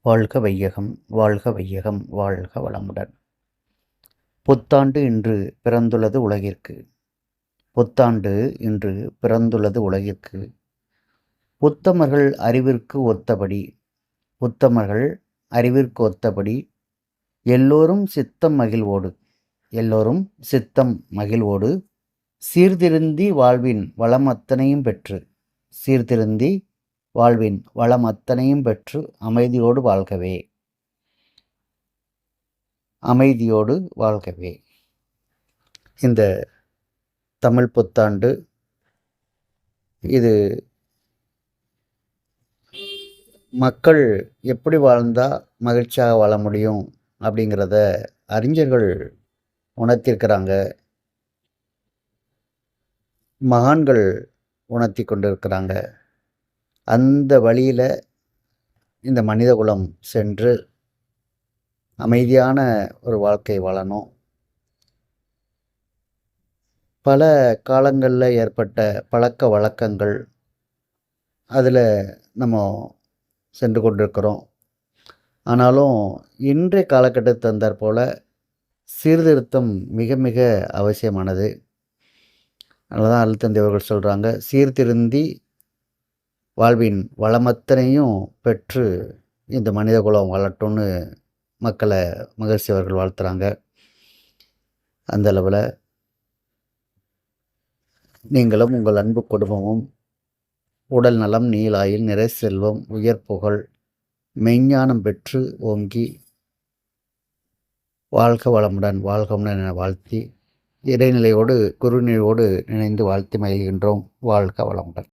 வாழ்க வையகம், வாழ்க வையகம், வாழ்க வளமுடன். புத்தாண்டு இன்று பிறந்துள்ளது உலகிற்கு. புத்தாண்டு இன்று பிறந்துள்ளது உலகிற்கு. புத்தமர்கள் அறிவிற்கு ஒத்தபடி புத்தமர்கள் அறிவிற்கு ஒத்தபடி எல்லோரும் சித்தம் மகிழ்வோடு எல்லோரும் சித்தம் மகிழ்வோடு சீர்திருந்தி வாழ்வின் வளம் அத்தனையும் பெற்று சீர்திருந்தி வாழ்வின் வளம் அத்தனையும் பெற்று அமைதியோடு வாழ்கவே. அமைதியோடு வாழ்கவே. இந்த தமிழ் புத்தாண்டு இது மக்கள் எப்படி வாழ்ந்தால் மகிழ்ச்சியாக வாழ முடியும் அப்படிங்கிறத அறிஞர்கள் உணர்த்தியிருக்கிறாங்க, மகான்கள் உணர்த்தி கொண்டிருக்கிறாங்க. அந்த வழியில் இந்த மனிதகுலம் சென்று அமைதியான ஒரு வாழ்க்கை வாழணும். பல காலங்களில் ஏற்பட்ட பழக்க வழக்கங்கள் அதில் நம்ம சென்று கொண்டிருக்கிறோம். ஆனாலும் இன்றைய காலகட்டத்தை தந்தாற் போல் சீர்திருத்தம் மிக மிக அவசியமானது. அதனால தான் அருள்தந்தை அவர்கள் சொல்கிறாங்க, சீர்திருந்தி வாழ்வின் வளமத்தனையும் பெற்று இந்த மனிதகுலம் வாழட்டும்னு மக்களை மகிழ்ச்சி அவர்கள் வாழ்த்துறாங்க. அந்த அளவில் நீங்களும் உங்கள் அன்பு குடும்பமும் உடல் நலம், நீளாயில், நிறை செல்வம், உயர் புகழ், மெய்ஞானம் பெற்று ஓங்கி வாழ்க வளமுடன் வாழ்கமுடன் என வாழ்த்தி இறைநிலையோடு குருநிலையோடு இணைந்து வாழ்த்தி மகிழ்கின்றோம். வாழ்க வளமுடன்.